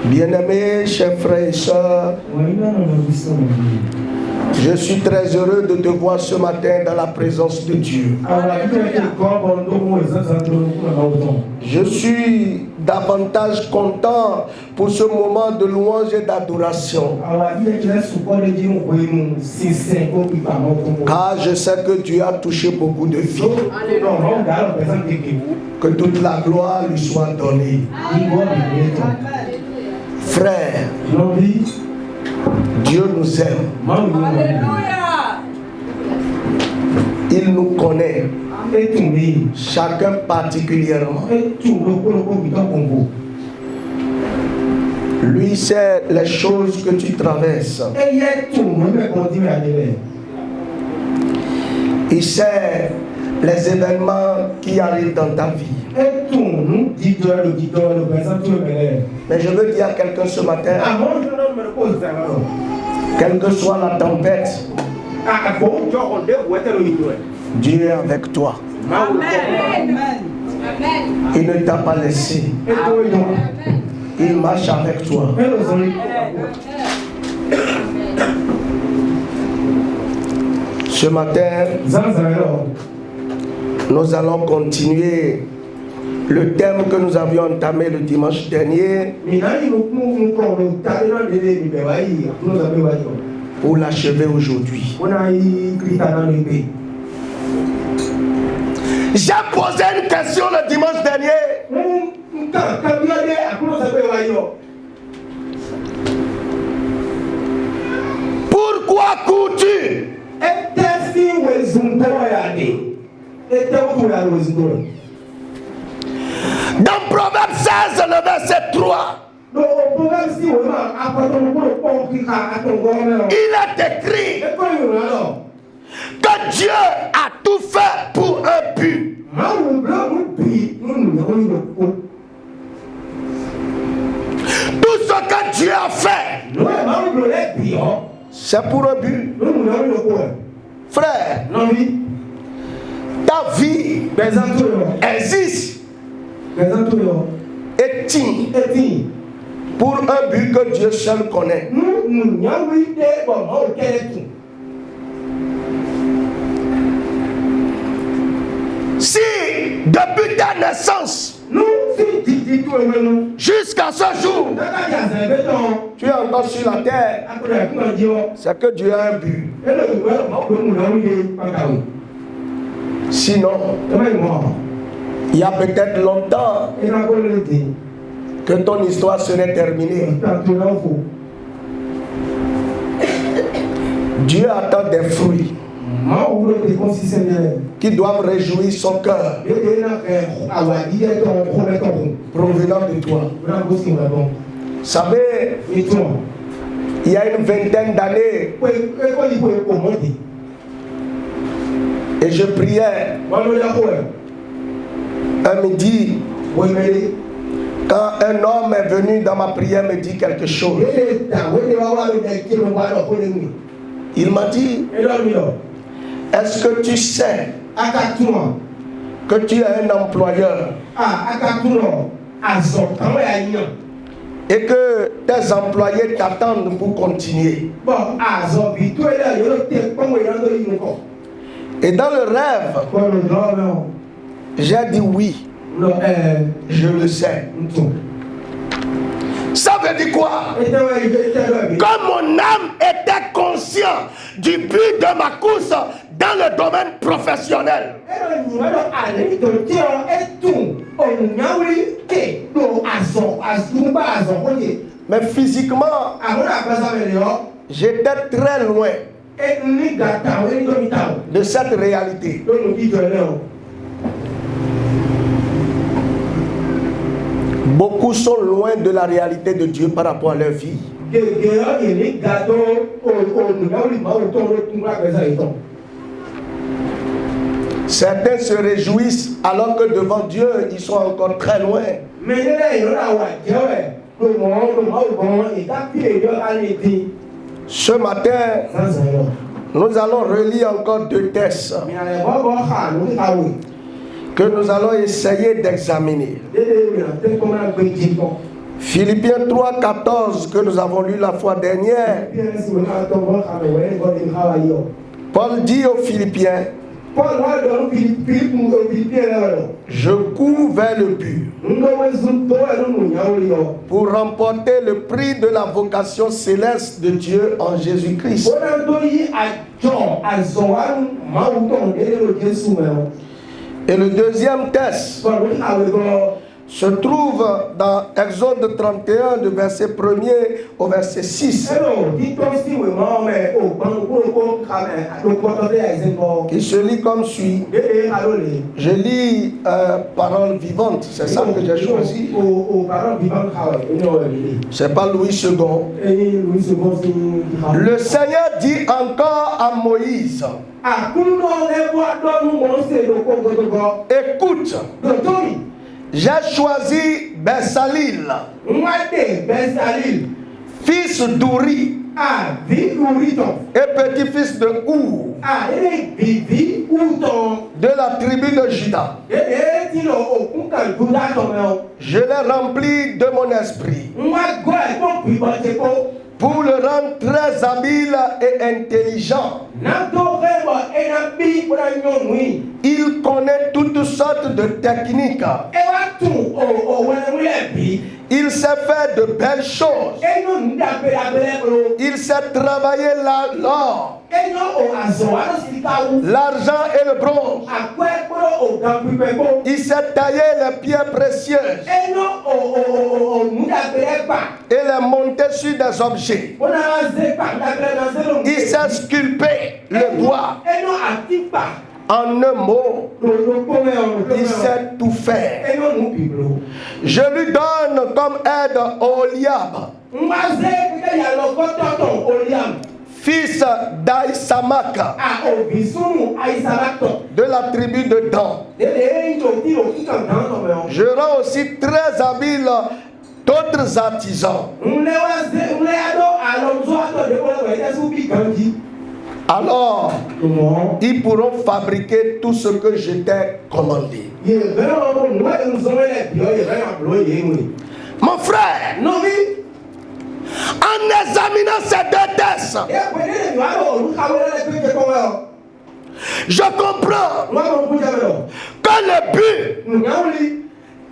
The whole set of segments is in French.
Bien-aimés, chers frères et sœurs, je suis très heureux de te voir ce matin dans la présence de Dieu. Je suis davantage content pour ce moment de louange et d'adoration. Car je sais que Dieu a touché beaucoup de vies. Que toute la gloire lui soit donnée. Frère, Dieu nous aime. Il nous connaît. Chacun particulièrement. Lui sait les choses que tu traverses. Il sait les événements qui arrivent dans ta vie. Mais je veux dire à quelqu'un ce matin, quelle que soit la tempête, Dieu est avec toi. Amen. Il ne t'a pas laissé. Il marche avec toi. Ce matin, nous allons continuer le thème que nous avions entamé le dimanche dernier pour l'achever aujourd'hui. J'ai posé une question le dimanche dernier. Pourquoi cours-tu? Dans Proverbe 16, le verset 3, il est écrit que Dieu a tout fait pour un but. Tout ce que Dieu a fait, c'est pour un but. Frère, ta vie existe et tient pour un but que Dieu seul connaît. Si depuis ta naissance jusqu'à ce jour tu es encore sur la terre, c'est que Dieu a un but. Sinon, il y a peut-être longtemps que ton histoire serait terminée. Dieu attend des fruits qui doivent réjouir son cœur provenant de toi. Vous savez, il y a une vingtaine d'années, et je priais un midi, quand un homme est venu dans ma prière me dit quelque chose. Il m'a dit, est-ce que tu sais que tu es un employeur et que tes employés t'attendent pour continuer? Et dans le rêve, j'ai dit oui, je le sais. Ça veut dire quoi? Comme mon âme était conscient du but de ma course dans le domaine professionnel, mais physiquement, j'étais très loin de cette réalité. Beaucoup sont loin de la réalité de Dieu par rapport à leur vie. Certains se réjouissent alors que devant Dieu, ils sont encore très loin. Ce matin, nous allons relire encore deux textes que nous allons essayer d'examiner. Philippiens 3, 14 que nous avons lu la fois dernière. Paul dit aux Philippiens, je cours vers le but pour remporter le prix de la vocation céleste de Dieu en Jésus-Christ. Et le deuxième test se trouve dans Exode 31, de verset 1er au verset 6. Il se lit comme suit. Je lis Parole vivante, c'est ça que j'ai choisi. C'est pas Louis II. Le Seigneur dit encore à Moïse, écoute, j'ai choisi Bezalil, fils d'Uri, et petit-fils de Our, de la tribu de Juda. Je l'ai rempli de mon esprit pour le rendre très habile et intelligent. Il connaît toutes sortes de techniques. Il sait faire de belles choses. Il sait travailler l'or, l'argent et le bronze. Il sait tailler les pierres précieuses et les monter sur des objets. Il sait sculpter le bois. En un mot, il sait tout faire. Je lui donne comme aide Oholiab, fils d'Aïsamaka, de la tribu de Dan. Je rends aussi très habile d'autres artisans. Alors, ils pourront fabriquer tout ce que je t'ai commandé. Mon frère, en examinant ces deux tests, je comprends que le but,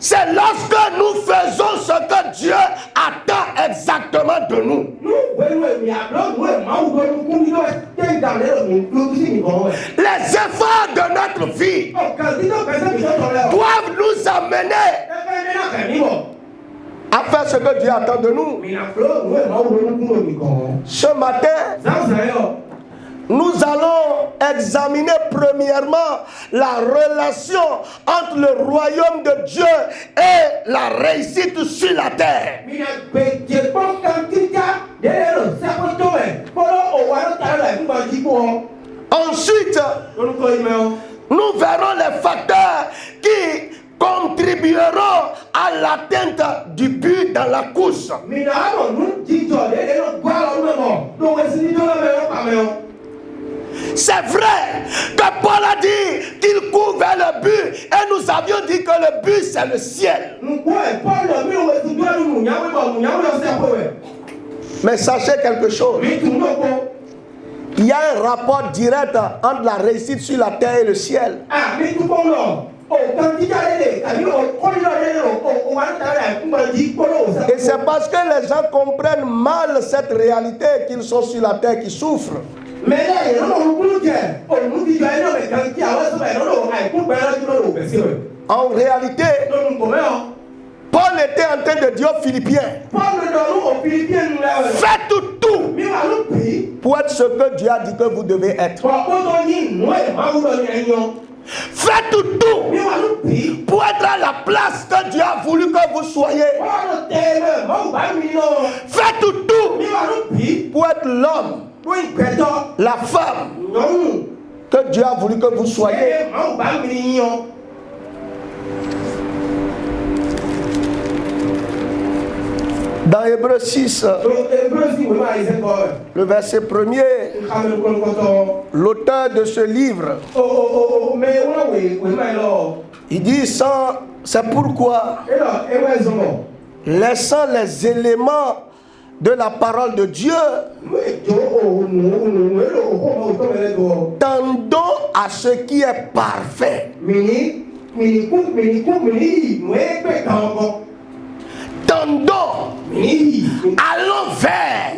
c'est lorsque nous faisons ce que Dieu attend exactement de nous. Les efforts de notre vie doivent nous amener à faire ce que Dieu attend de nous. Ce matin, nous allons examiner premièrement la relation entre le royaume de Dieu et la réussite sur la terre. Ensuite, nous verrons les facteurs qui contribueront à l'atteinte du but dans la course. C'est vrai que Paul a dit qu'il court vers le but et nous avions dit que le but c'est le ciel. Mais sachez quelque chose. Il y a un rapport direct entre la réussite sur la terre et le ciel. Et c'est parce que les gens comprennent mal cette réalité qu'ils sont sur la terre qui souffrent. En réalité, Paul était en train de dire aux Philippiens, faites tout pour être ce que Dieu a dit que vous devez être. Faites tout pour être à la place que Dieu a voulu que vous soyez. Faites tout pour être l'homme, la femme que Dieu a voulu que vous soyez. Dans Hébreux 6, le verset 1er, l'auteur de ce livre Il dit c'est pourquoi, laissant les éléments de la parole de Dieu, tendons à ce qui est parfait. Tendons, allons vers,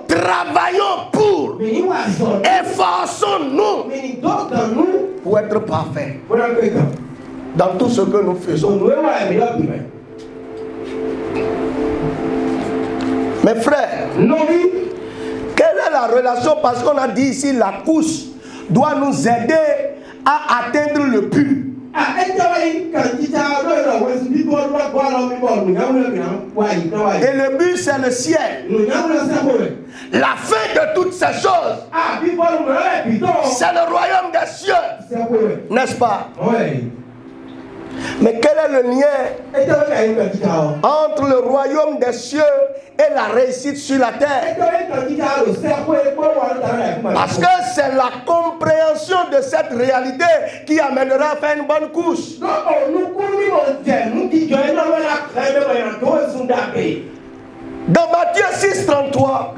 travaillons pour, efforçons-nous pour être parfaits dans tout ce que nous faisons. Mes frères, quelle est la relation? Parce qu'on a dit ici la couche doit nous aider à atteindre le but. Et le but, c'est le ciel. La fin de toutes ces choses, c'est le royaume des cieux. N'est-ce pas? Mais quel est le lien entre le royaume des cieux et la réussite sur la terre? Parce que c'est la compréhension de cette réalité qui amènera à faire une bonne couche. Dans Matthieu 6,33,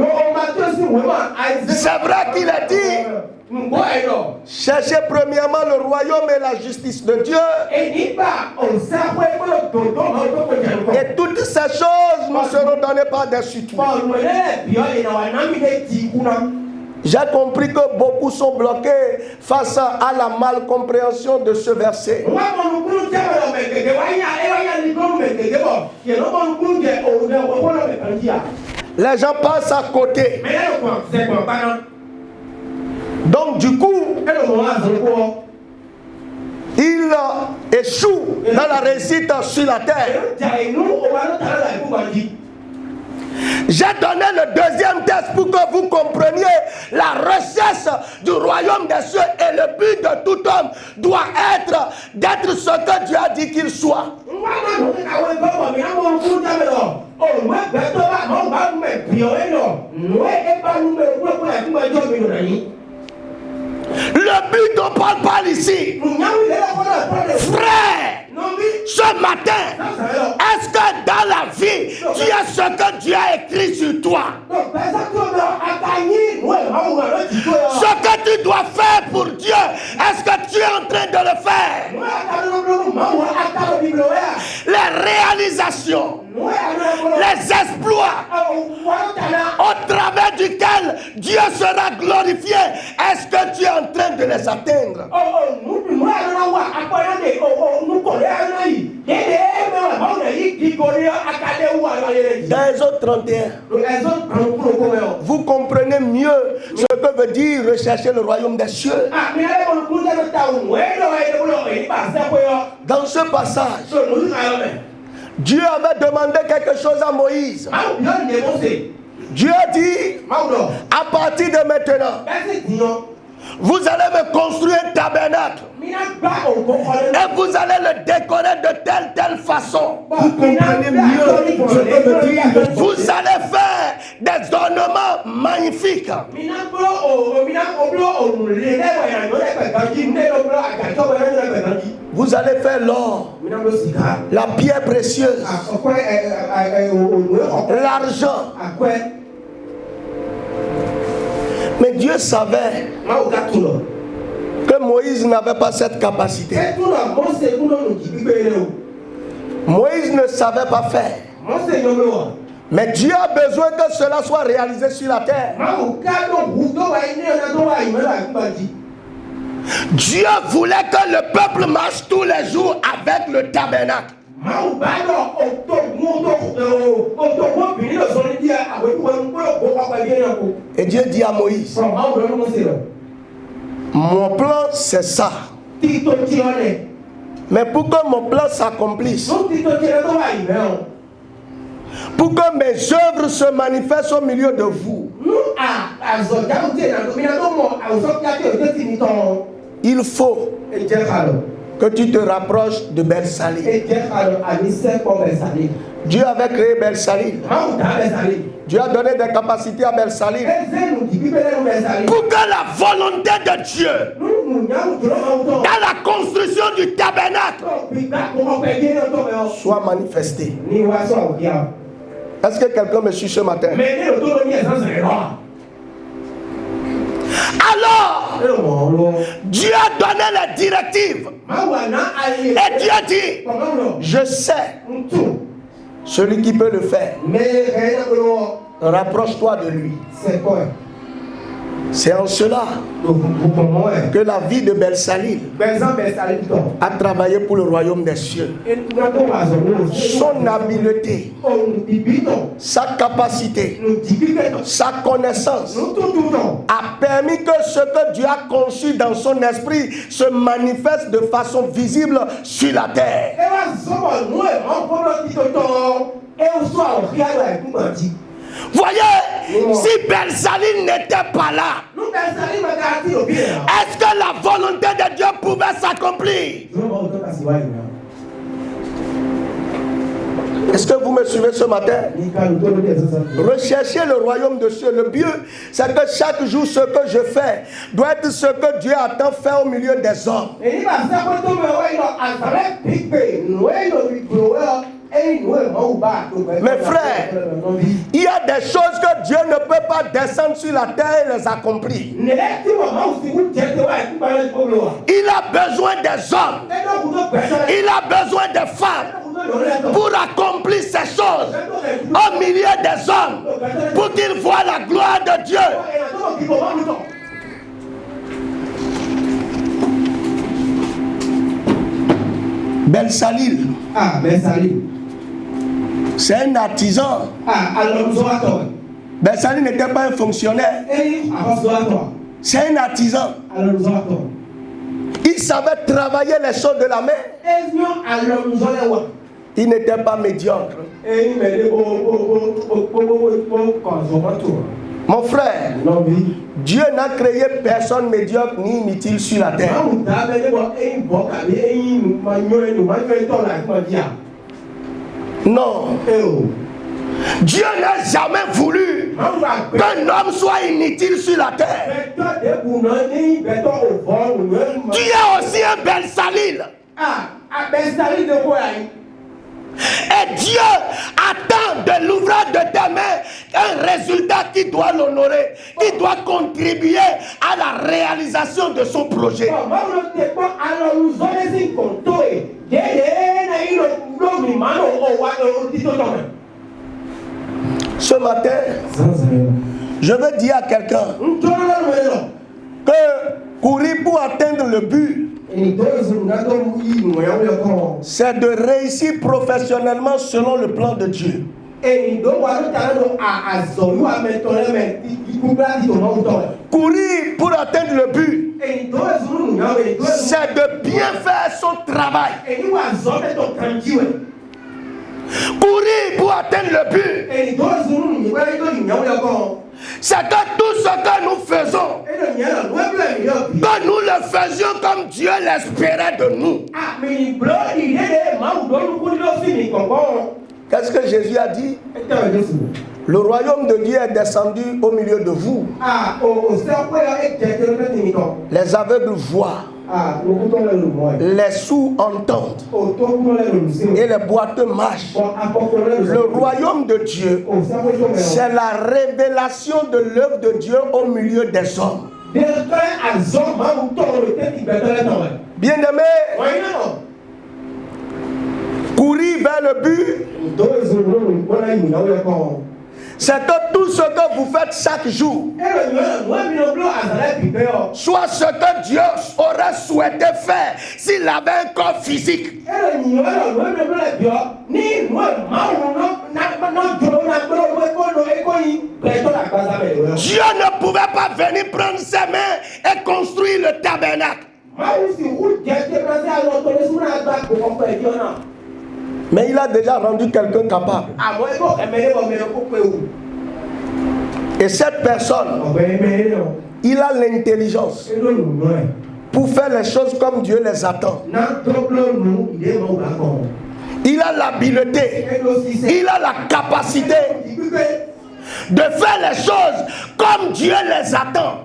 c'est vrai qu'il a dit: cherchez premièrement le royaume et la justice de Dieu, et toutes ces choses nous seront données par des suites. J'ai compris que beaucoup sont bloqués face à la malcompréhension de ce verset. Les gens passent à côté. Donc du coup, il échoue dans la réussite sur la terre. J'ai donné le deuxième test pour que vous compreniez la recherche du royaume des cieux, et le but de tout homme doit être d'être ce que Dieu a dit qu'il soit. Le but dont Paul parle ici, frère, ce matin, est-ce que dans la vie, tu as ce que Dieu a écrit sur toi? Ce que tu dois faire pour Dieu, est-ce que tu es en train de le faire? Les réalisations, les exploits au travers duquel Dieu sera glorifié, est-ce que tu es en train de les atteindre? Dans Exode 31, vous comprenez mieux ce que veut dire rechercher le royaume des cieux. Dans ce passage, Dieu avait demandé quelque chose à Moïse. Dieu a dit: à partir de maintenant, vous allez me construire un tabernacle et vous allez le décorer de telle façon. Vous comprenez mieux ce que veut dire. Vous allez faire des ornements magnifiques. Vous allez faire l'or, la pierre précieuse, l'argent. Mais Dieu savait que Moïse n'avait pas cette capacité. Moïse ne savait pas faire. Mais Dieu a besoin que cela soit réalisé sur la terre. Dieu voulait que le peuple marche tous les jours avec le tabernacle. Et Dieu dit à Moïse: mon plan c'est ça. Mais pour que mon plan s'accomplisse, pour que mes œuvres se manifestent au milieu de vous, il faut que tu te rapproches de Bethsalie. Dieu avait créé Belsalil. Dieu a donné des capacités à Belsalil pour que la volonté de Dieu dans la construction du tabernacle soit manifestée. Est-ce que quelqu'un me suit ce matin? Alors, Dieu a donné les directives. Et Dieu dit, je sais celui qui peut le faire. Rapproche-toi de lui. C'est en cela que la vie de Belsalil a travaillé pour le royaume des cieux. Son habileté, sa capacité, sa connaissance a permis que ce que Dieu a conçu dans son esprit se manifeste de façon visible sur la terre. Voyez, si Belsalil n'était pas là, est-ce que la volonté de Dieu pouvait s'accomplir? Est-ce que vous me suivez ce matin? Recherchez le royaume de Dieu. Le but, c'est que chaque jour, ce que je fais doit être ce que Dieu attend faire au milieu des hommes. Mes frères, il y a des choses que Dieu ne peut pas descendre sur la terre et les accomplir. Il a besoin des hommes. Il a besoin des femmes pour accomplir ces choses au milieu des hommes, pour qu'ils voient la gloire de Dieu. Belsalil. C'est un artisan. Belsalil n'était pas un fonctionnaire. C'est un artisan. Il savait travailler les choses de la main. Il n'était pas médiocre. Mon frère, Dieu n'a créé personne médiocre ni inutile sur la terre. Non. Dieu n'a jamais voulu qu'un homme soit inutile sur la terre. Tu es aussi un Belsalil. Et Dieu attend de l'ouvrage de tes mains un résultat qui doit l'honorer, qui doit contribuer à la réalisation de son projet. Ce matin, je veux dire à quelqu'un que courir pour atteindre le but, c'est de réussir professionnellement selon le plan de Dieu. Courir pour atteindre le but, c'est de bien faire son travail. Courir pour atteindre le but, c'est que tout ce que nous faisons, que nous le faisions comme Dieu l'espérait de nous. Qu'est-ce que Jésus a dit? Le royaume de Dieu est descendu au milieu de vous. Les aveugles voient, les sourds entendent et les boiteux marchent. Le royaume de Dieu, c'est la révélation de l'œuvre de Dieu au milieu des hommes. Bien-aimé, courir vers le but, c'est que tout ce que vous faites chaque jour soit ce que Dieu aurait souhaité faire s'il avait un corps physique. Dieu ne pouvait pas venir prendre ses mains et construire le tabernacle. Mais il a déjà rendu quelqu'un capable. Et cette personne, il a l'intelligence pour faire les choses comme Dieu les attend. il a l'habileté, il a la capacité de faire les choses comme Dieu les attend.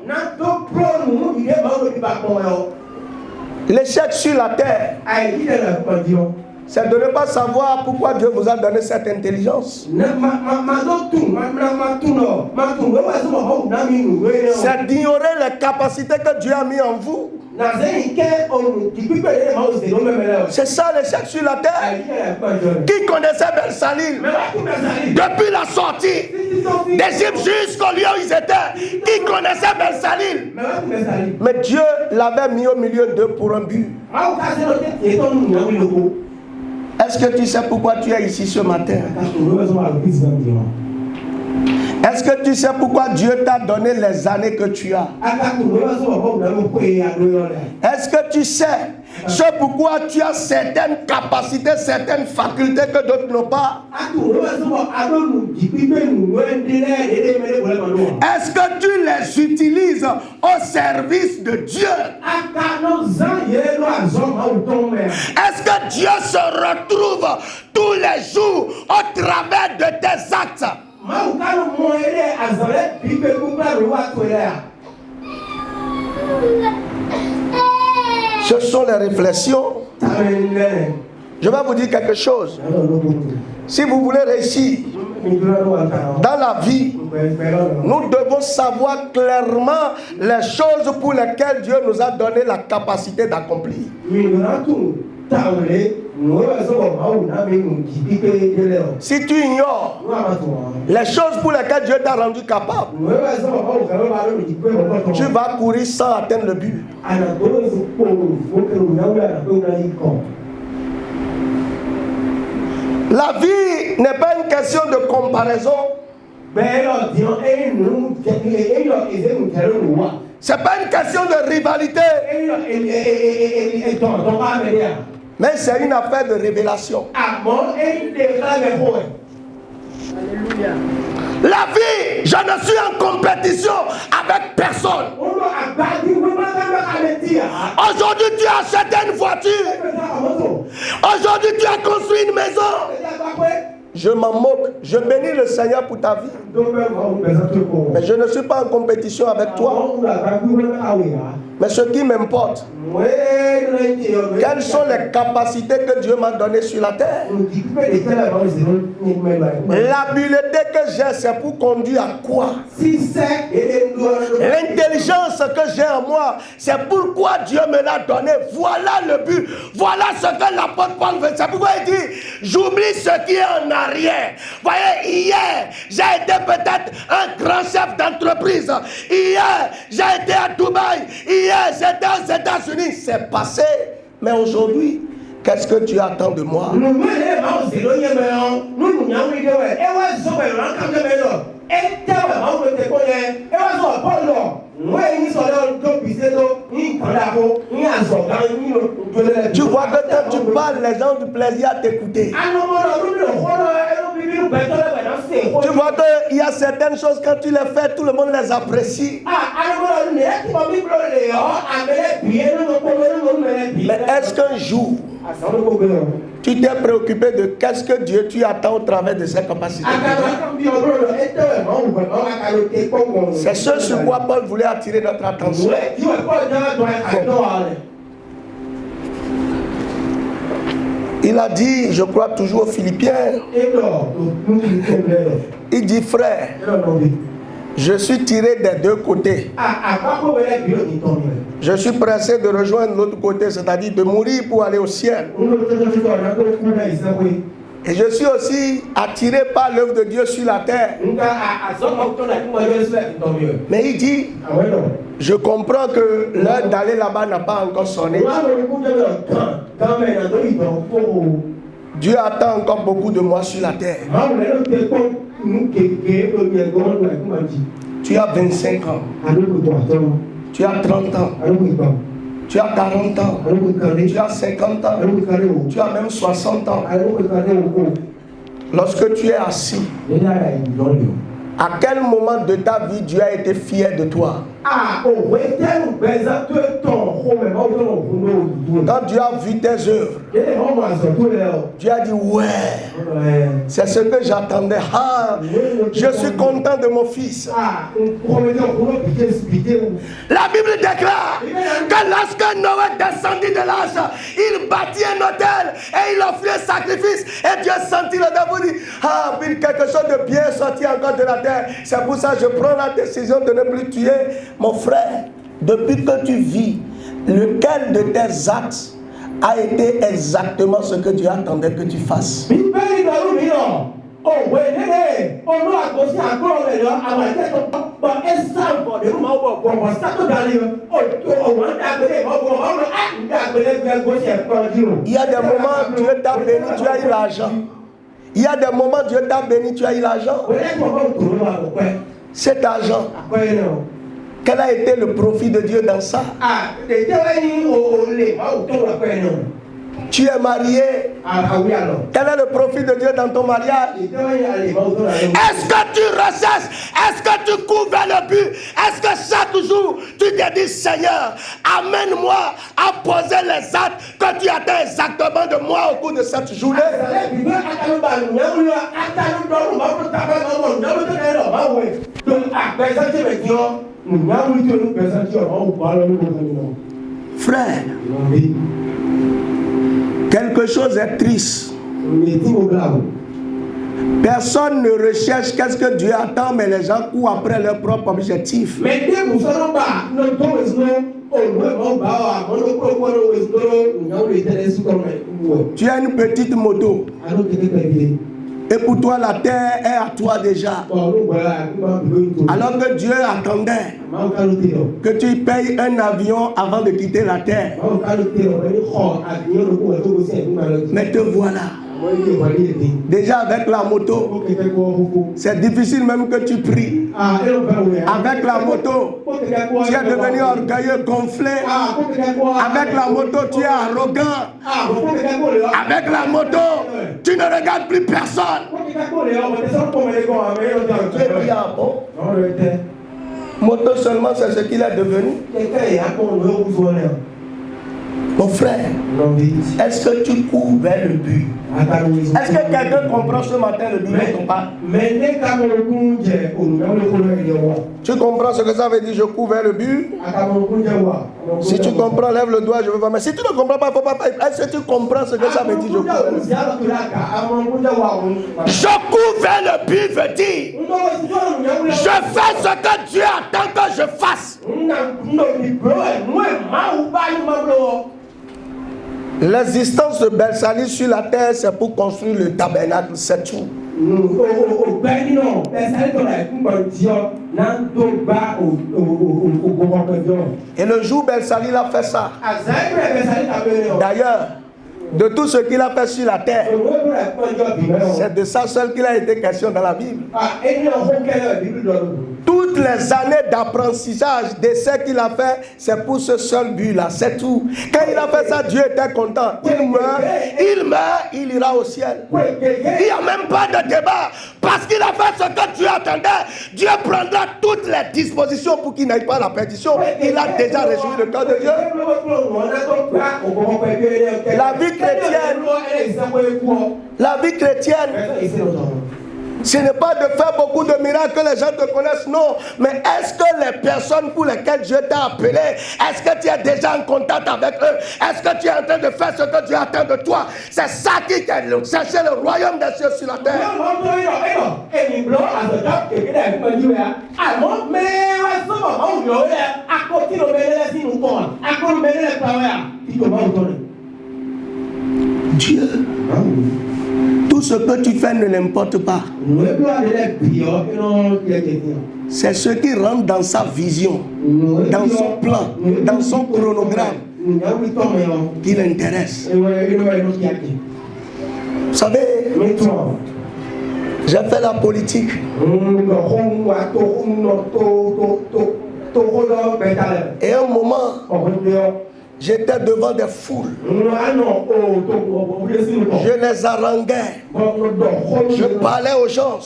L'échec sur la terre, c'est de ne pas savoir pourquoi Dieu vous a donné cette intelligence. C'est d'ignorer les capacités que Dieu a mis en vous. C'est ça l'échec sur la terre. Qui connaissait Belsalil depuis la sortie d'Égypte jusqu'au lieu où ils étaient? Qui connaissait Belsalil? Mais Dieu l'avait mis au milieu d'eux pour un but. Est-ce que tu sais pourquoi tu es ici ce matin? Est-ce que tu sais pourquoi Dieu t'a donné les années que tu as? Est-ce que tu sais ce pourquoi tu as certaines capacités, certaines facultés que d'autres n'ont pas? Est-ce que tu les utilises au service de Dieu? Est-ce que Dieu se retrouve tous les jours au travers de tes actes? Ce sont les réflexions. Je vais vous dire quelque chose. Si vous voulez réussir dans la vie, nous devons savoir clairement les choses pour lesquelles Dieu nous a donné la capacité d'accomplir. Si tu ignores les choses pour lesquelles Dieu t'a rendu capable, tu vas courir sans atteindre le but. La vie n'est pas une question de comparaison. C'est pas une question de rivalité. Mais c'est une affaire de révélation. Alléluia. La vie, je ne suis en compétition avec personne. Aujourd'hui, tu as acheté une voiture. Aujourd'hui, tu as construit une maison. Je m'en moque. Je bénis le Seigneur pour ta vie. Mais je ne suis pas en compétition avec toi. Mais ce qui m'importe, quelles sont les capacités que Dieu m'a données sur la terre? L'habileté que j'ai, c'est pour conduire à quoi? L'intelligence que j'ai en moi, c'est pourquoi Dieu me l'a donnée. Voilà le but. Voilà ce que l'apôtre Paul veut. C'est pourquoi il dit, j'oublie ce qui est en arrière. Voyez, hier, j'ai été peut-être un grand chef d'entreprise. Hier, j'ai été à Dubaï. Hier, j'étais aux États-Unis. C'est passé. Mais aujourd'hui, qu'est-ce que tu attends de moi? Tu vois que quand tu parles, les gens ont du plaisir à t'écouter. Tu vois qu'il y a certaines choses, quand tu les fais, tout le monde les apprécie. Mais est-ce qu'un jour, tu t'es préoccupé de qu'est-ce que Dieu tu attends au travers de ses capacités? C'est ce sur quoi Paul voulait attirer notre attention. Il a dit, je crois toujours aux Philippiens, il dit, frère, je suis tiré des deux côtés. Je suis pressé de rejoindre l'autre côté, c'est-à-dire de mourir pour aller au ciel. Et je suis aussi attiré par l'œuvre de Dieu sur la terre. Mais il dit, je comprends que l'heure d'aller là-bas n'a pas encore sonné. Dieu attend encore beaucoup de moi sur la terre. Tu as 25 ans. Tu as 30 ans. Tu as 40 ans, tu as 50 ans, tu as même 60 ans. Lorsque tu es assis, à quel moment de ta vie Dieu a été fier de toi? Quand Dieu a vu tes œuvres, Dieu a dit ouais, c'est ce que j'attendais. Ah, je suis content de mon fils. La Bible déclare que lorsque Noé descendit de l'arche, il bâtit un autel et il offrit un sacrifice. Et Dieu sentit le dévolu dit, ah, puis quelque chose de bien sorti encore de la terre. C'est pour ça que je prends la décision de ne plus tuer mon frère. Depuis que tu vis, lequel de tes actes a été exactement ce que Dieu attendait que tu fasses? Il y a des moments Dieu t'a béni, tu as eu l'argent. Il y a des moments Dieu t'a béni, tu as eu l'argent. Cet argent, quel a été le profit de Dieu dans ça? Tu es marié. Quel est le profit de Dieu dans ton mariage? Est-ce que tu recherches? Est-ce que tu cours vers le but? Est-ce que chaque jour tu te dis, Seigneur, amène-moi à poser les actes que tu attends exactement de moi au cours de cette journée? Frère, quelque chose est triste. Personne ne recherche qu'est-ce que Dieu attend, mais les gens courent après leur propre objectif. Tu as une petite moto. Et pour toi, la terre est à toi déjà. Alors que Dieu attendait que tu payes un avion avant de quitter la terre. Mais te voilà. Déjà avec la moto, c'est difficile même que tu pries. Avec la moto, tu es devenu orgueilleux, gonflé. Avec la moto, tu es arrogant. Avec la moto, tu ne regardes plus personne. Moto seulement, c'est ce qu'il est devenu. Mon frère, est-ce que tu cours vers le but? Est-ce que quelqu'un comprend ce matin le but ou pas? Tu comprends ce que ça veut dire, je cours vers le but? Si tu comprends, lève le doigt, je veux voir. Mais si tu ne comprends pas, il ne faut pas. Est-ce que tu comprends ce que ça veut dire, je cours vers le but? Je cours vers le but veut dire, je fais ce que Dieu attend que je fasse. L'existence de Belsali sur la terre, c'est pour construire le tabernacle, c'est tout. Et le jour où Belsali a fait ça, d'ailleurs, de tout ce qu'il a fait sur la terre, c'est de ça seul qu'il a été question dans la Bible. Toutes les années d'apprentissage, d'essai qu'il a fait, c'est pour ce seul but-là, c'est tout. Quand il a fait ça, Dieu était content. Il meurt, il ira au ciel. Il n'y a même pas de débat. Parce qu'il a fait ce que Dieu attendait, Dieu prendra toutes les dispositions pour qu'il n'aille pas à la perdition. Il a déjà réjoui le cœur de Dieu. La vie chrétienne, ce n'est pas de faire beaucoup de miracles que les gens te connaissent, non. Mais est-ce que les personnes pour lesquelles Dieu t'a appelé, est-ce que tu es déjà en contact avec eux? Est-ce que tu es en train de faire ce que Dieu attend de toi? C'est ça qui t'aide, chercher le royaume des cieux sur la terre. Dieu, tout ce que tu fais ne l'importe pas. C'est ce qui rentre dans sa vision, dans son plan, dans son chronogramme qui l'intéresse. Vous savez, j'ai fait la politique. Et à un moment, J'étais devant des foules. Je les haranguais. Je parlais aux gens.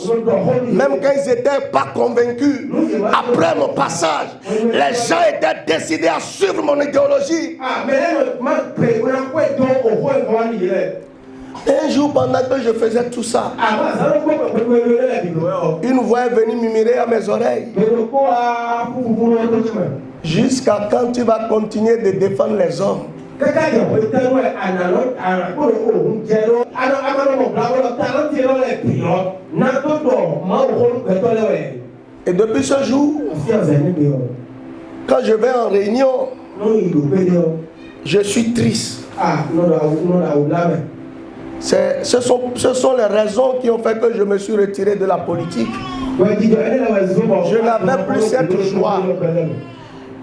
Même quand ils n'étaient pas convaincus, après mon passage, les gens étaient décidés à suivre mon idéologie. Un jour, pendant que je faisais tout ça, une voix est venue murmurer à mes oreilles. Jusqu'à quand tu vas continuer de défendre les hommes? Et depuis ce jour, quand je vais en réunion, je suis triste. Ce sont les raisons qui ont fait que je me suis retiré de la politique. Je n'avais plus cette joie.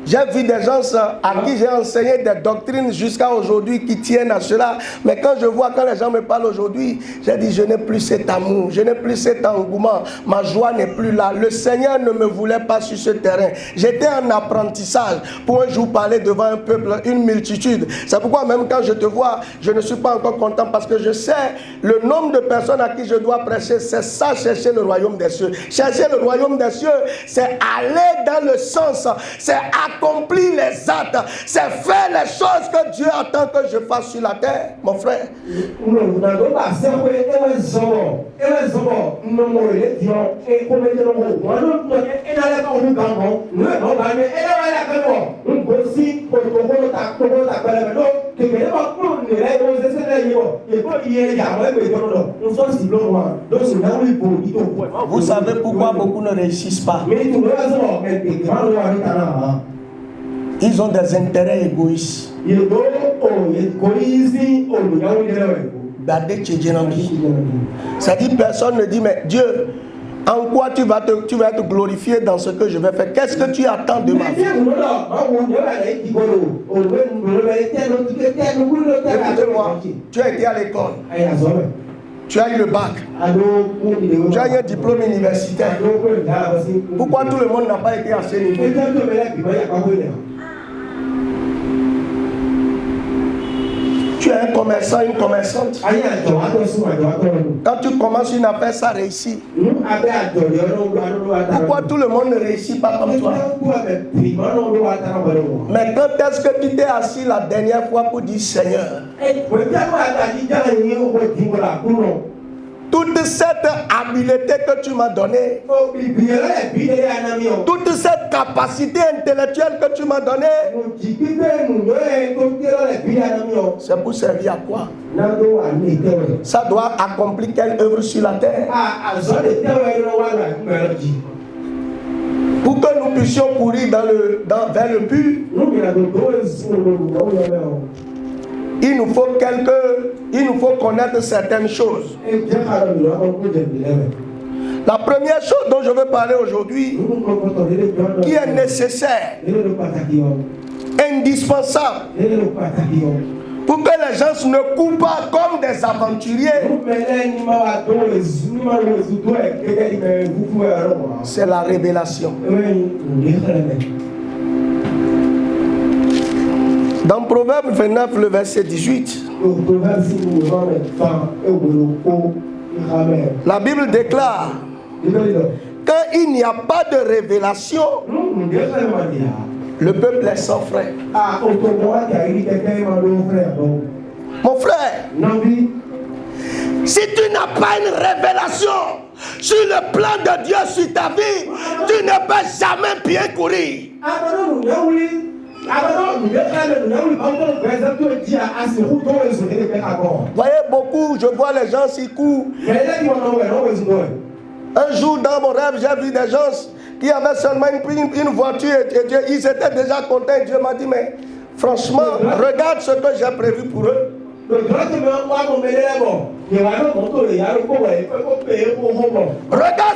J'ai vu des gens à qui j'ai enseigné des doctrines jusqu'à aujourd'hui qui tiennent à cela. Mais quand je vois, quand les gens me parlent aujourd'hui, j'ai dit, je n'ai plus cet amour, je n'ai plus cet engouement. Ma joie n'est plus là. Le Seigneur ne me voulait pas sur ce terrain. J'étais en apprentissage pour un jour parler devant un peuple, une multitude. C'est pourquoi même quand je te vois, je ne suis pas encore content parce que je sais le nombre de personnes à qui je dois prêcher. C'est ça, chercher le royaume des cieux. Chercher le royaume des cieux, c'est aller dans le sens, c'est accomplir les actes, c'est faire les choses que Dieu attend que je fasse sur la terre, mon frère. Vous savez pourquoi beaucoup ne réussissent pas? Ils ont des intérêts égoïstes. C'est-à-dire, personne ne dit, mais Dieu, en quoi tu vas être glorifié dans ce que je vais faire? Qu'est-ce que tu attends de ma vie? Écoutez-moi, tu as été à l'école. Tu as eu le bac. Tu as eu un diplôme universitaire. Pourquoi tout le monde n'a pas été à ce niveau? Tu es un commerçant, une commerçante. Quand tu commences une affaire, ça réussit. Pourquoi tout le monde ne réussit pas comme toi? Mais quand est-ce que tu t'es assis la dernière fois pour dire Seigneur, toute cette habileté que tu m'as donnée, toute cette capacité intellectuelle que tu m'as donnée, c'est pour servir à quoi? Ça doit accomplir quelle œuvre sur la terre? Pour que nous puissions courir vers le but, il nous faut connaître certaines choses. La première chose dont je veux parler aujourd'hui, qui est nécessaire, indispensable, pour que les gens ne courent pas comme des aventuriers, c'est la révélation. Dans Proverbe 29, le verset 18, la Bible déclare, quand il n'y a pas de révélation, le peuple est sans frein. Mon frère, si tu n'as pas une révélation sur le plan de Dieu sur ta vie, tu ne peux jamais bien courir. Voyez beaucoup, je vois les gens s'y courent. Un jour dans mon rêve, j'ai vu des gens qui avaient seulement une voiture et Dieu, ils étaient déjà contents. Dieu m'a dit, mais franchement, regarde ce que j'ai prévu pour eux. Regarde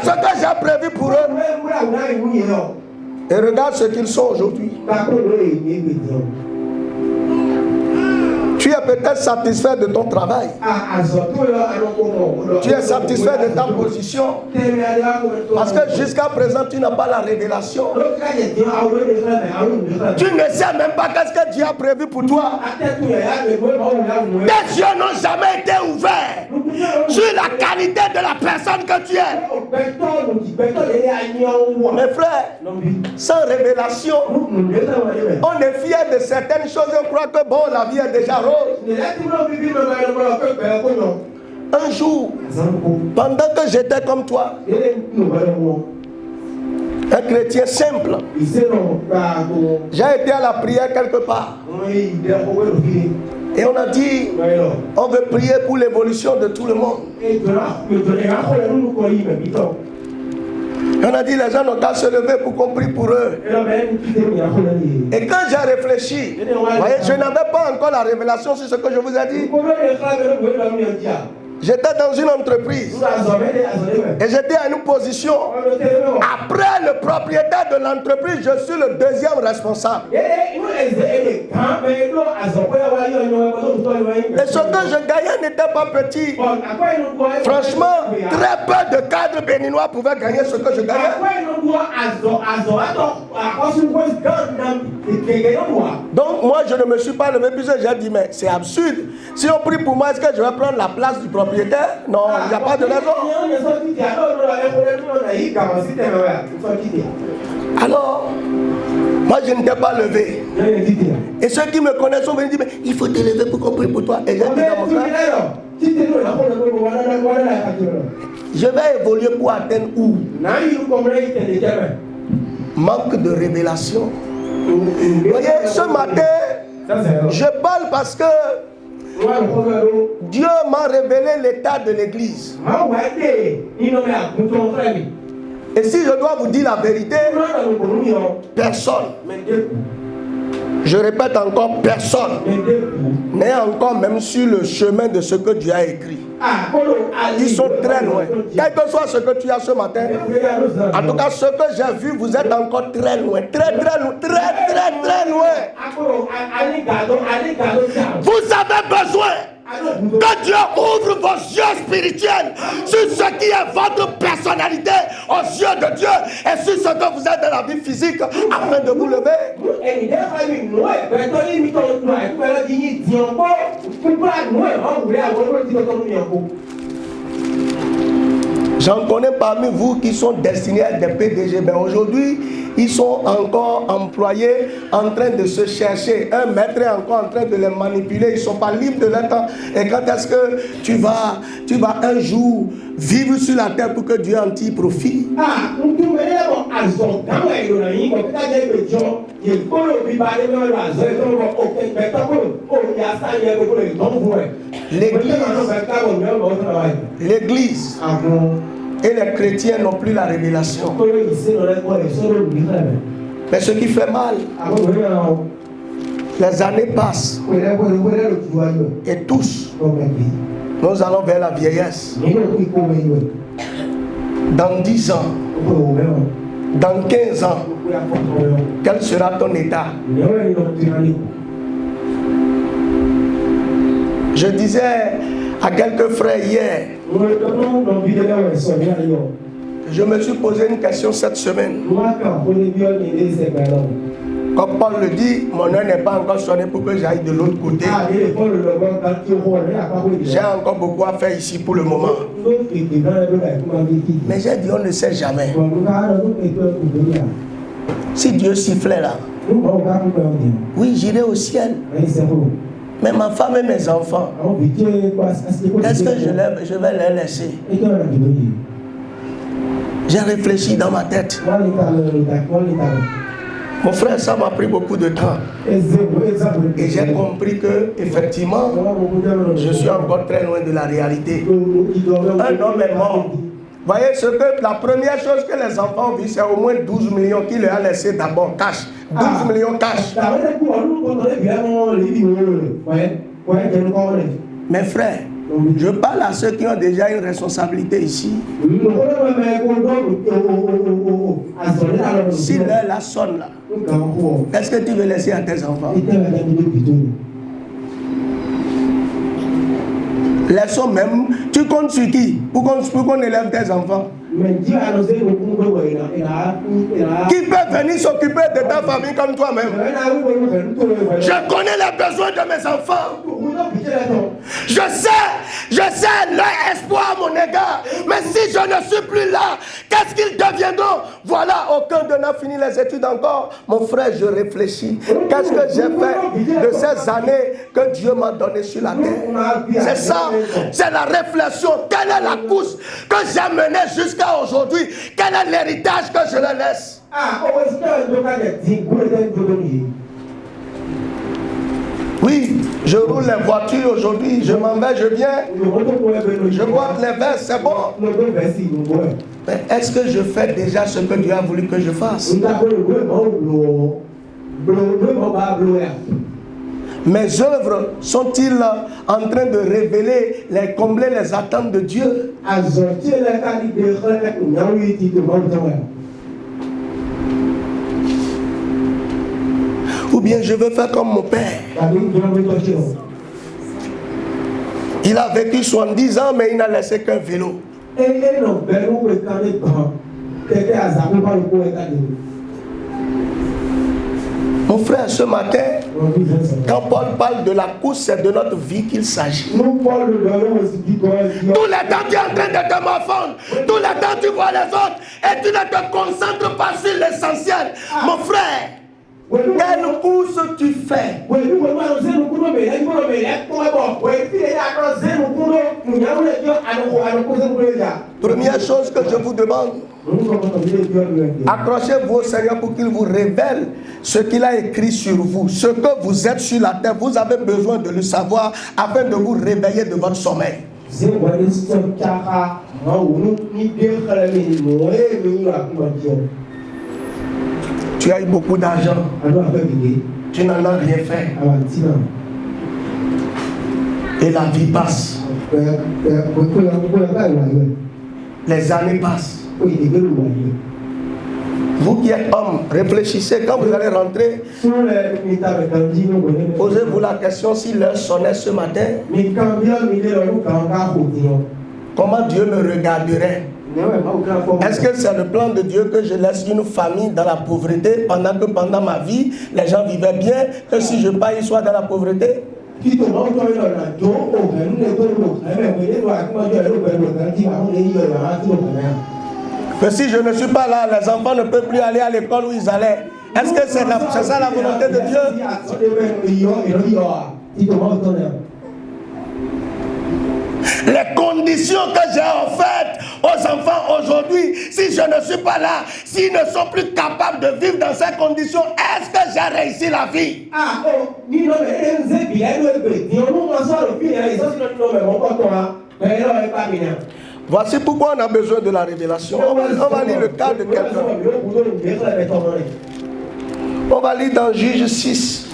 ce que j'ai prévu pour eux. Et regarde ce qu'ils sont aujourd'hui. Tu es peut-être satisfait de ton travail. Tu es satisfait de ta position. Parce que jusqu'à présent, tu n'as pas la révélation. Tu ne sais même pas qu'est-ce que Dieu a prévu pour toi. Tes yeux n'ont jamais été ouverts sur la qualité de la personne que tu es. Mes frères, sans révélation, on est fier de certaines choses et on croit que bon, la vie est déjà rose. Un jour, pendant que j'étais comme toi, un chrétien simple, j'ai été à la prière quelque part. Et on a dit, on veut prier pour l'évolution de tout le monde. Et on a dit, les gens n'ont qu'à se lever pour qu'on prie pour eux. Et quand j'ai réfléchi, voyez, je n'avais pas encore la révélation sur ce que je vous ai dit. J'étais dans une entreprise et j'étais à une position. Après le propriétaire de l'entreprise, je suis le deuxième responsable. Et ce que je gagnais n'était pas petit. Franchement, très peu de cadres béninois pouvaient gagner ce que je gagnais. Donc moi, je ne me suis pas levé puisque j'ai dit, mais c'est absurde. Si on prie pour moi, est-ce que je vais prendre la place du propriétaire? Non, il n'y a pas de raison. Alors, moi je n'étais pas levé. Et ceux qui me connaissent sont venus dire, mais il faut te lever pour qu'on prie pour toi. Et j'ai dit dans mon cœur, je vais évoluer pour atteindre où? Manque de révélation. Vous voyez, ce matin, je parle parce que Dieu m'a révélé l'état de l'église. Et si je dois vous dire la vérité, personne, je répète encore, personne n'est encore même sur le chemin de ce que Dieu a écrit. Ils sont très loin. Quel que soit ce que tu as ce matin, en tout cas ce que j'ai vu, vous êtes encore très loin. Très loin. Vous avez besoin que Dieu ouvre vos yeux spirituels sur ce qui est votre personnalité aux yeux de Dieu et sur ce que vous êtes dans la vie physique afin de vous lever. J'en connais parmi vous qui sont destinés à être des PDG, mais aujourd'hui, ils sont encore employés en train de se chercher. Un maître est encore en train de les manipuler. Ils ne sont pas libres de leur temps. Et quand est-ce que tu vas un jour vivre sur la terre pour que Dieu en tire profit? L'église et les chrétiens n'ont plus la révélation. Mais ce qui fait mal, les années passent et tous, nous allons vers la vieillesse. Dans 10 ans, dans 15 ans, quel sera ton état? Je disais à quelques frères hier, je me suis posé une question cette semaine. Comme Paul le dit, mon œil n'est pas encore sonné pour que j'aille de l'autre côté. J'ai encore beaucoup à faire ici pour le moment. Mais j'ai dit, on ne sait jamais. Si Dieu sifflait là, oui, j'irai au ciel. Mais ma femme et mes enfants, est-ce que je vais les laisser? J'ai réfléchi dans ma tête. Mon frère, ça m'a pris beaucoup de temps. Et j'ai compris que, effectivement, je suis encore très loin de la réalité. Un homme est mort. Voyez, la première chose que les enfants ont vu, c'est au moins 12 millions qu'il leur a laissé d'abord cash. 12 millions cash. Mes frères, je parle à ceux qui ont déjà une responsabilité ici. Si l'heure la sonne là, est-ce que tu veux laisser à tes enfants? Laissons même. Tu comptes sur qui pour qu'on élève tes enfants? Qui peut venir s'occuper de ta famille comme toi-même? Je connais les besoins de mes enfants. Je sais leur espoir à mon égard. Mais si je ne suis plus là, qu'est-ce qu'ils deviendront? Voilà, aucun d'eux n'a fini les études encore. Mon frère, je réfléchis. Qu'est-ce que j'ai fait de ces années que Dieu m'a donné sur la terre? C'est ça, c'est la réflexion. Quelle est la course que j'ai menée jusqu'à aujourd'hui? Quel est l'héritage que je leur laisse? Oui, je roule les voitures aujourd'hui, je m'en vais, je viens, je bois les verres, c'est bon. Mais est-ce que je fais déjà ce que Dieu a voulu que je fasse? Mes œuvres sont-ils en train de révéler, combler les attentes de Dieu? Ou bien je veux faire comme mon père. Il a vécu 70 ans, mais il n'a laissé qu'un vélo. Mon frère, ce matin, quand Paul parle de la course, c'est de notre vie qu'il s'agit. Tous les temps, tu es en train de te morfondre. Tous les temps, tu vois les autres. Et tu ne te concentres pas sur l'essentiel. Mon frère, quelle course tu fais? Première chose que je vous demande, accrochez-vous au Seigneur pour qu'il vous révèle ce qu'il a écrit sur vous. Ce que vous êtes sur la terre, vous avez besoin de le savoir afin de vous réveiller de votre sommeil. Tu as eu beaucoup d'argent. Tu n'en as rien fait. Et la vie passe. Les années passent. Vous qui êtes homme, réfléchissez quand vous allez rentrer. Posez-vous la question si l'heure sonnait ce matin. Comment Dieu me regarderait? Est-ce que c'est le plan de Dieu que je laisse une famille dans la pauvreté pendant que pendant ma vie, les gens vivaient bien, que si je pars, ils soient dans la pauvreté? Que si je ne suis pas là, les enfants ne peuvent plus aller à l'école où ils allaient. Est-ce que c'est ça la volonté de Dieu? Les conditions que j'ai offertes aux enfants aujourd'hui, si je ne suis pas là, s'ils ne sont plus capables de vivre dans ces conditions, est-ce que j'ai réussi la vie? Voici pourquoi on a besoin de la révélation. On va lire le cas de quelqu'un. On va lire dans Juge 6.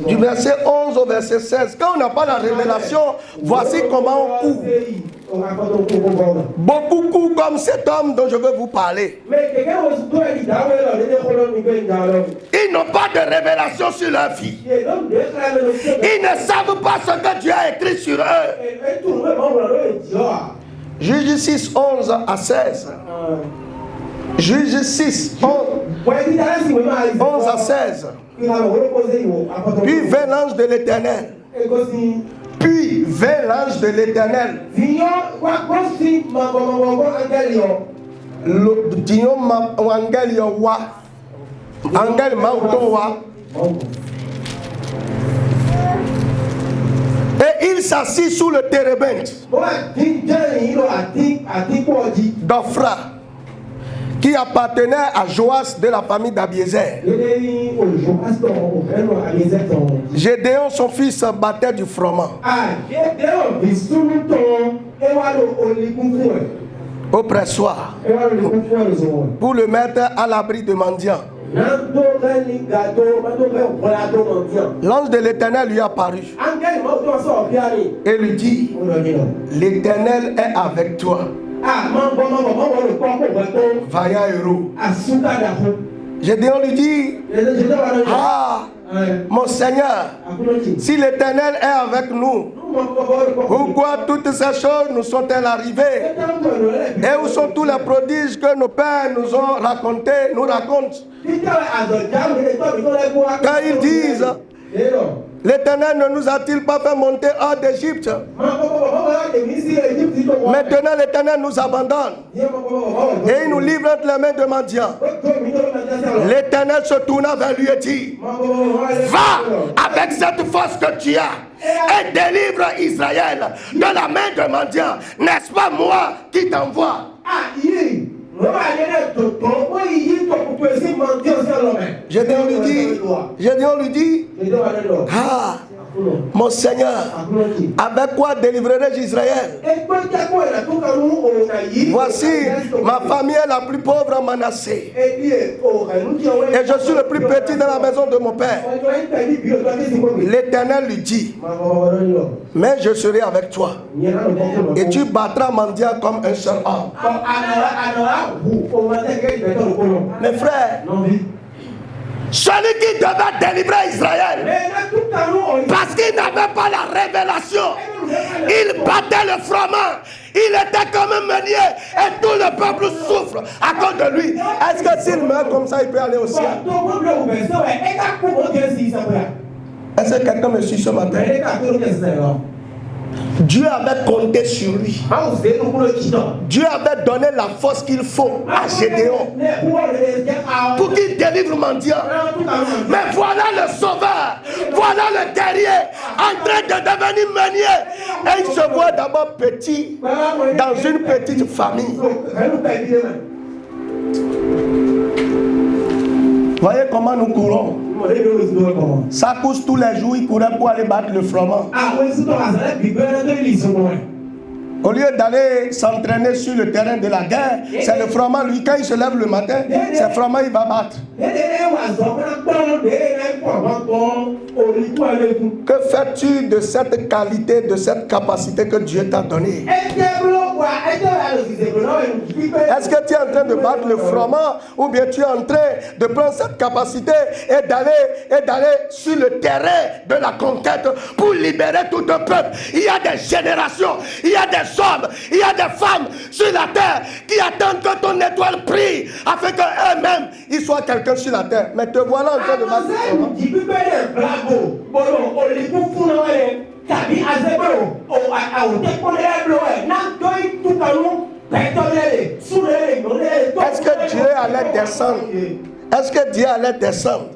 Du verset 11 au verset 16. Quand on n'a pas la révélation, voici comment on court. Beaucoup courent comme cet homme dont je veux vous parler. Ils n'ont pas de révélation sur leur vie. Ils ne savent pas ce que Dieu a écrit sur eux. Juge 6, 11 à 16. Juge 6, 11 à 16. Puis vint l'ange de l'Éternel. Puis vint l'ange de l'Éternel. Et il s'assit sous le térébinthe d'Ophra, qui appartenait à Joas de la famille d'Abiézer. Gédéon, son fils, battait du froment au pressoir pour le mettre à l'abri de mendiants. L'ange de l'Éternel lui apparut et lui dit: l'Éternel est avec toi, vaillant héros. Gédéon lui dit: ah, mon Seigneur, si l'Éternel est avec nous, pourquoi toutes ces choses nous sont-elles arrivées? Et où sont tous les prodiges que nos pères nous ont racontés, nous racontent? Quand ils disent, l'Éternel ne nous a-t-il pas fait monter hors d'Égypte? Maintenant l'Éternel nous abandonne et il nous livre entre les mains de mendiants. L'Éternel se tourna vers lui et dit, va avec cette force que tu as et délivre Israël de la main de mendiants. N'est-ce pas moi qui t'envoie? On lui dit, ah, mon Seigneur, avec quoi délivrerai-je Israël? Voici, ma famille est la plus pauvre en Manassé. Et je suis le plus petit dans la maison de mon père. L'Éternel lui dit, mais je serai avec toi. Et tu battras mendiant comme un seul homme. Mes frères, celui qui devait délivrer Israël, parce qu'il n'avait pas la révélation, il battait le froment, il était comme un meunier et tout le peuple souffre à cause de lui. Est-ce que s'il meurt comme ça, il peut aller au ciel? Est-ce que quelqu'un me suit ce matin? Dieu avait compté sur lui. Dieu avait donné la force qu'il faut à Gédéon pour qu'il délivre mendiant. Mais voilà le sauveur, voilà le guerrier en train de devenir meunier. Et il se voit d'abord petit dans une petite famille. Voyez comment nous courons. Ça pousse tous les jours, il courait pour aller battre le froment. Au lieu d'aller s'entraîner sur le terrain de la guerre, c'est le froment, lui, quand il se lève le matin, c'est le froment il va battre. Que fais-tu de cette qualité, de cette capacité que Dieu t'a donnée? Est-ce que tu es en train de battre le froment ou bien tu es en train de prendre cette capacité et d'aller sur le terrain de la conquête pour libérer tout un peuple? Il y a des générations, il y a des hommes, il y a des femmes sur la terre qui attendent que ton étoile brille afin qu'eux-mêmes ils soient quelqu'un sur la terre. Mais te voilà en train de battre le froment. Est-ce que Dieu allait descendre? Est-ce que Dieu allait descendre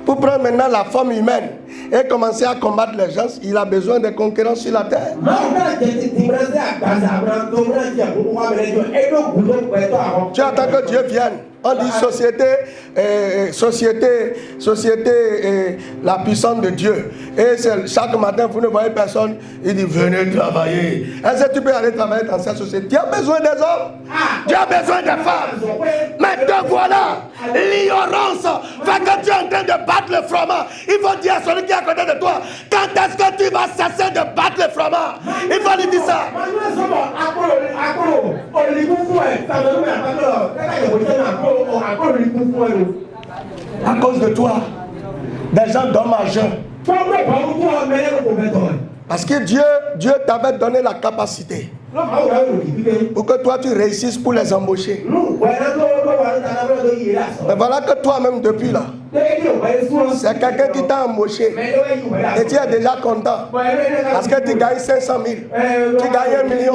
pour prendre maintenant la forme humaine et commencer à combattre les gens? Il a besoin de conquérants sur la terre. Tu attends que Dieu vienne. On dit société, la puissance de Dieu. Et chaque matin, vous ne voyez personne. Il dit, venez travailler. Est-ce que tu peux aller travailler dans cette société? Tu as besoin des hommes. Tu as besoin des femmes. Mais te voilà. L'ignorance fait que tu es en train de battre le froment. Il faut dire à celui qui est à côté de toi, quand est-ce que tu vas cesser de battre le froment? Il faut lui dire ça. À cause de toi, des gens dorment à jeun. Parce que Dieu t'avait donné la capacité pour que toi tu réussisses pour les embaucher. Mais voilà que toi-même depuis là, c'est quelqu'un qui t'a embauché et tu es déjà content parce que tu gagnes 500 000, tu gagnes 1 million,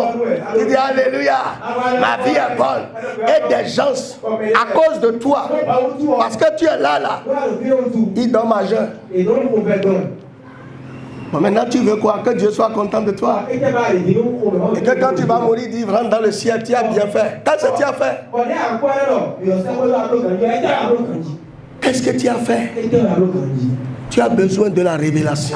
tu dis alléluia, ma vie est bonne. Et des gens, à cause de toi, parce que tu es là, ils dorment à jeun. Bon, maintenant tu veux quoi? Que Dieu soit content de toi. Et que quand tu vas mourir, il rentre dans le ciel, tu as bien fait. Qu'est-ce que tu as fait? Qu'est-ce que tu as fait? Tu as besoin de la révélation.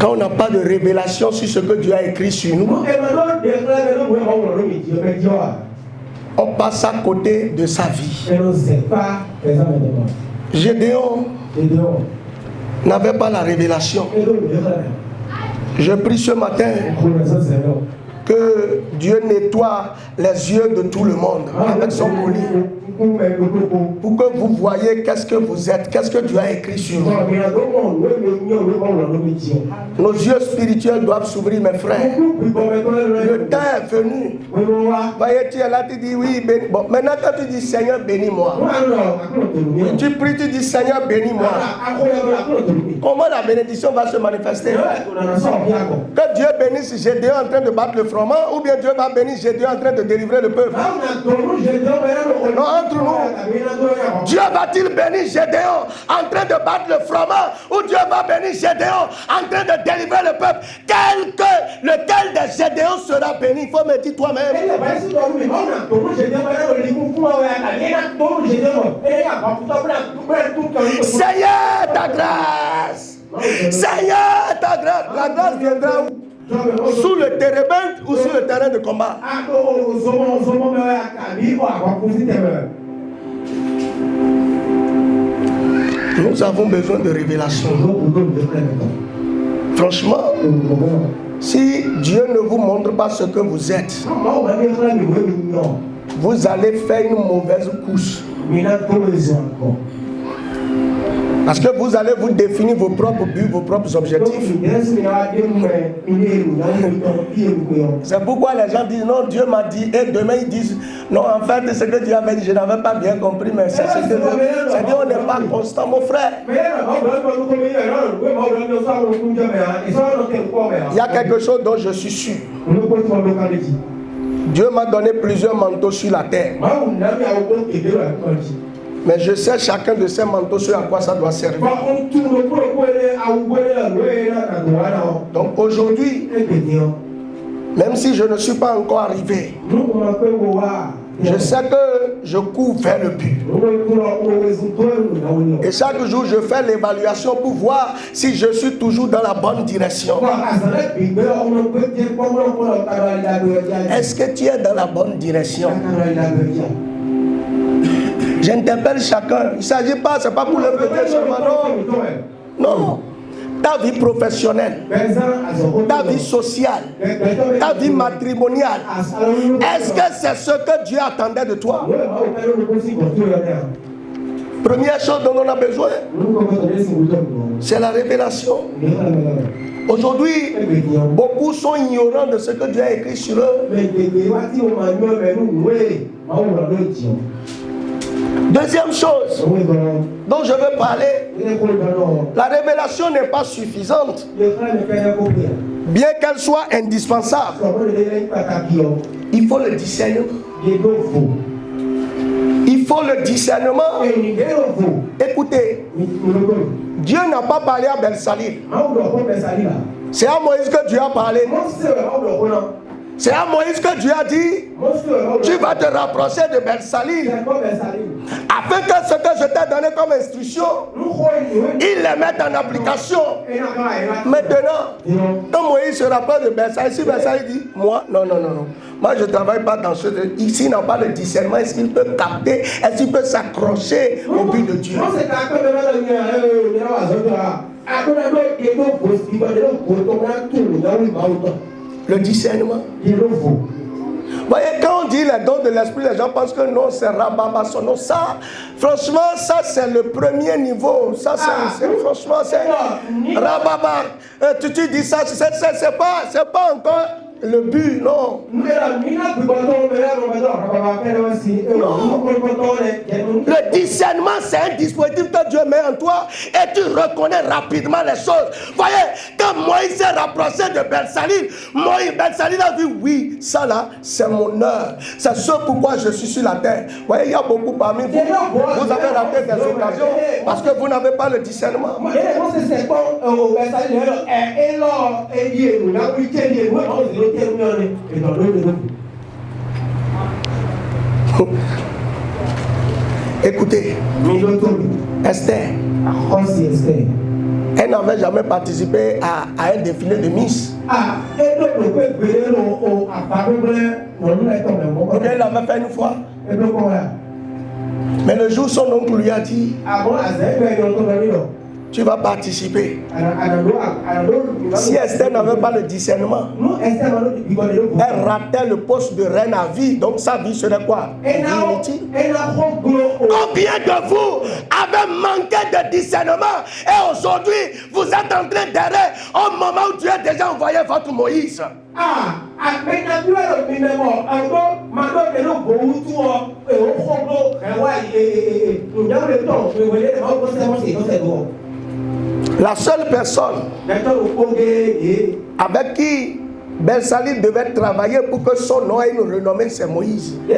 Quand on n'a pas de révélation sur ce que Dieu a écrit sur nous, on passe à côté de sa vie. Gédéon n'avait pas la révélation. Je prie ce matin Que Dieu nettoie les yeux de tout le monde avec son colis. Pour que vous voyez qu'est-ce que vous êtes, qu'est-ce que Dieu a écrit sur vous. Nos yeux spirituels doivent s'ouvrir, mes frères. Le temps est venu. Voyez, tu es là, tu dis oui, béni. Bon, maintenant quand tu dis Seigneur, bénis-moi. Tu pries, tu dis Seigneur, bénis-moi. Comment la bénédiction va se manifester? Que Dieu bénisse Gédéon en train de battre le froment, ou bien Dieu va bénir Gédéon en train de délivrer le peuple. Non, entre nous, Dieu va-t-il bénir Gédéon en train de battre le froment, ou Dieu va bénir Gédéon en train de délivrer le peuple? Lequel des Gédéons sera béni? Il faut me dire toi-même. Seigneur, ta grâce. Seigneur, ta grâce. La grâce viendra où? Sous le térébinthe ou sur le terrain de combat? Nous avons besoin de révélation. Franchement, si Dieu ne vous montre pas ce que vous êtes, vous allez faire une mauvaise course. Parce que vous allez vous définir vos propres buts, vos propres objectifs. C'est pourquoi les gens disent non, Dieu m'a dit, et demain ils disent non, en fait, ce que Dieu avait dit, je n'avais pas bien compris, mais c'est ce que Dieu. C'est-à-dire, on n'est pas constant, mon frère. Il y a quelque chose dont je suis sûr. Dieu m'a donné plusieurs manteaux sur la terre. Mais je sais chacun de ces manteaux sur à quoi ça doit servir. Donc aujourd'hui, même si je ne suis pas encore arrivé, je sais que je cours vers le but. Et chaque jour, je fais l'évaluation pour voir si je suis toujours dans la bonne direction. Est-ce que tu es dans la bonne direction? J'interpelle chacun. Il ne s'agit pas, ce n'est pas pour le petit seulement, non. Non. Ta vie professionnelle, ta vie sociale, ta vie matrimoniale, est-ce que c'est ce que Dieu attendait de toi? Première chose dont on a besoin, c'est la révélation. Aujourd'hui, beaucoup sont ignorants de ce que Dieu a écrit sur eux. Deuxième chose dont je veux parler, la révélation n'est pas suffisante. Bien qu'elle soit indispensable, il faut le discernement. Il faut le discernement. Écoutez, Dieu n'a pas parlé à Belsalil. C'est à Moïse que Dieu a parlé. C'est à Moïse que Dieu a dit, tu vas te rapprocher de Belsalil, afin que ce que je t'ai donné comme instruction, il les mette en application. Maintenant, quand Moïse se rapproche de Belsalil, si Belsalil dit, moi, non, moi je ne travaille pas dans ce... Ici, il n'a pas le discernement, est-ce qu'il peut capter, est-ce qu'il peut s'accrocher au but de Dieu? Le discernement. Voyez, quand on dit les dons de l'esprit, les gens pensent que non, c'est rababasso. Non, ça, franchement, ça c'est le premier niveau. Ça, c'est franchement, c'est rababa. Tu dis ça, c'est pas encore le but, non. Le discernement, c'est un dispositif que Dieu met en toi et tu reconnais rapidement les choses. Voyez, quand Moïse s'est rapproché de Belsalil, Belsalil a dit oui, ça là, c'est mon heure. C'est ce pourquoi je suis sur la terre. Voyez, il y a beaucoup parmi vous. Vous avez raté des occasions parce que vous n'avez pas le discernement. Écoutez, Esther, elle n'avait jamais participé à un défilé de Miss. Elle l'avait fait une fois. Mais le jour son oncle lui a dit, tu vas participer. Si Esther n'avait pas le discernement, elle ratait le poste de reine à vie, donc sa vie serait quoi? Inutile. Combien de vous avez manqué de discernement et aujourd'hui vous êtes en train d'errer au moment où Dieu a déjà envoyé votre Moïse? La seule personne avec qui Belsalil devait travailler pour que son nom ait une renommée, c'est Moïse. Il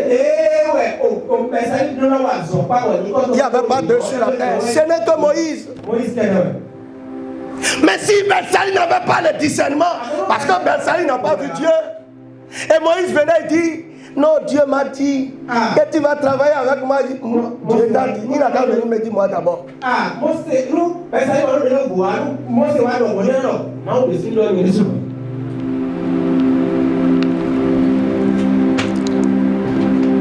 n'y avait pas Dieu sur la terre. Ce n'est que Moïse. Mais si Belsalil n'avait pas le discernement, parce que Belsalil n'a pas vu Dieu, et Moïse venait et dit, non, Dieu m'a dit que tu vas travailler avec moi. Dieu t'a dit, il n'a qu'à venir me dire moi d'abord.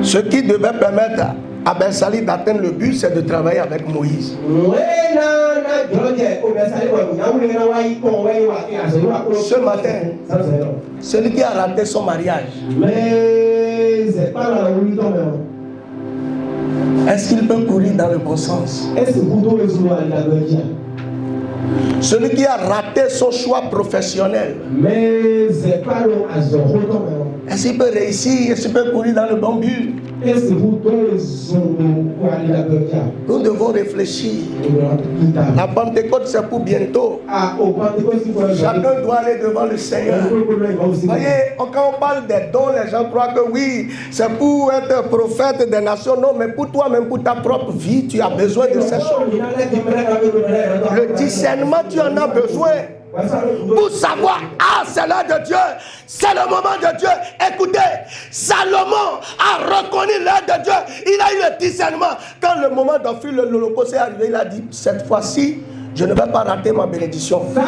Ce qui devait permettre à Belsalil d'atteindre le but, c'est de travailler avec Moïse. Ce matin, celui qui a raté son mariage, est-ce qu'il peut courir dans le bon sens? Celui qui a raté son choix professionnel, est-ce qu'il peut réussir? Est-ce qu'il peut courir dans le bon but? Nous devons réfléchir. La Pentecôte, c'est pour bientôt. Chacun doit aller devant le Seigneur. Voyez, quand on parle des dons, les gens croient que oui, c'est pour être prophète des nations. Non, mais pour toi-même, pour ta propre vie, tu as besoin de ces choses. Le discernement, tu en as besoin. Pour savoir, c'est l'heure de Dieu, c'est le moment de Dieu. Écoutez, Salomon a reconnu l'heure de Dieu. Il a eu le discernement. Quand le moment d'offrir l'holocauste est arrivé, il a dit, cette fois-ci, je ne vais pas rater ma bénédiction. Je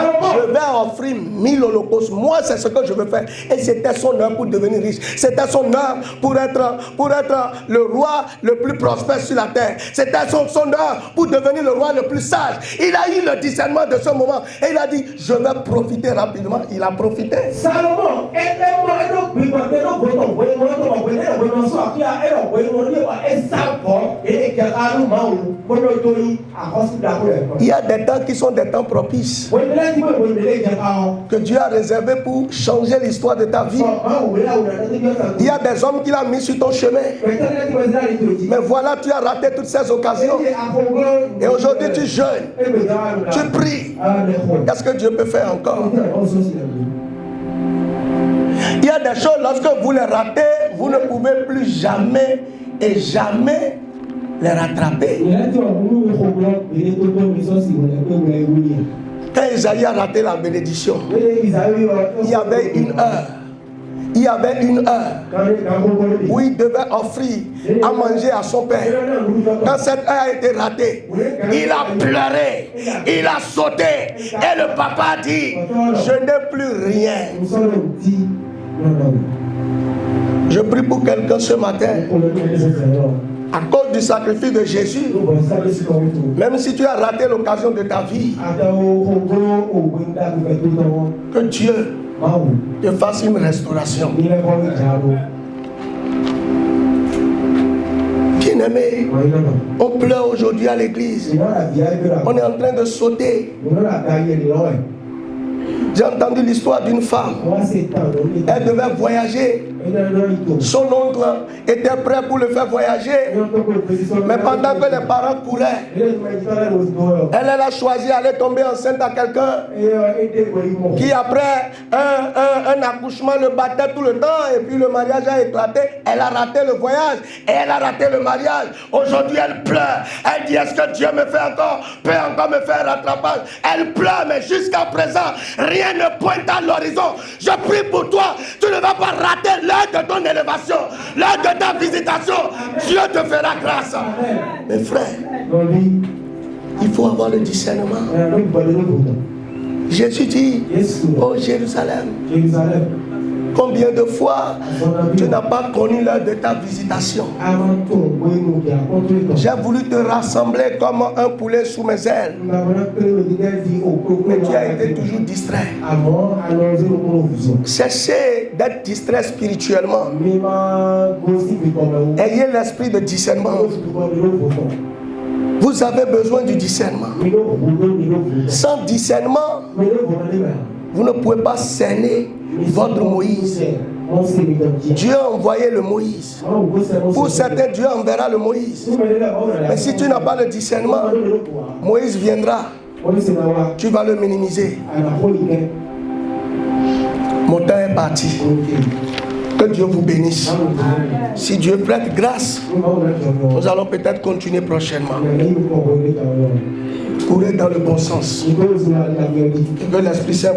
vais offrir 1000 holocaustes. Moi, c'est ce que je veux faire. Et c'était son heure pour devenir riche. C'était son heure pour être le roi le plus prospère sur la terre. C'était son heure pour devenir le roi le plus sage. Il a eu le discernement de ce moment. Et il a dit, je vais profiter rapidement. Il a profité. Salomon, il y a des temps qui sont des temps propices que Dieu a réservé pour changer l'histoire de ta vie. Il y a des hommes qu'il a mis sur ton chemin, mais voilà, tu as raté toutes ces occasions et aujourd'hui tu jeûnes, tu pries. Qu'est-ce que Dieu peut faire encore? Il y a des choses, lorsque vous les ratez, vous ne pouvez plus jamais et jamais les rattraper. Quand Isaïe a raté la bénédiction, il y avait une heure. Il y avait une heure où il devait offrir à manger à son père. Quand cette heure a été ratée, il a pleuré, il a sauté. Et le papa a dit, je n'ai plus rien. Je prie pour quelqu'un ce matin. À cause du sacrifice de Jésus, même si tu as raté l'occasion de ta vie, que Dieu te fasse une restauration. Bien-aimé, on pleure aujourd'hui à l'église. On est en train de sauter. J'ai entendu l'histoire d'une femme. Elle devait voyager. Son oncle était prêt pour le faire voyager. Mais pendant que les parents couraient, elle a choisi d'aller tomber enceinte à quelqu'un qui, après un accouchement, le battait tout le temps. Et puis le mariage a éclaté. Elle a raté le voyage et elle a raté le mariage. Aujourd'hui, elle pleure. Elle dit, est-ce que Dieu me fait peut encore me faire rattrapage? Elle pleure, mais jusqu'à présent, rien ne pointe à l'horizon. Je prie pour toi, tu ne vas pas rater l'heure de ton élévation, l'heure de ta visitation. Dieu te fera grâce. Mes frères, il faut avoir le discernement. Jésus dit, oh Jérusalem, Combien de fois tu n'as pas connu l'heure de ta visitation? J'ai voulu te rassembler comme un poulet sous mes ailes, mais tu as été toujours distrait. Cherchez d'être distrait spirituellement. Ayez l'esprit de discernement. Vous avez besoin du discernement. Sans discernement, vous ne pouvez pas cerner votre Moïse. Dieu a envoyé le Moïse. Pour certains, Dieu enverra le Moïse. Mais si tu n'as pas le discernement, Moïse viendra. Tu vas le minimiser. Mon temps est parti. Que Dieu vous bénisse. Si Dieu prête grâce, nous allons peut-être continuer prochainement. Courez dans le bon sens. Que l'Esprit Saint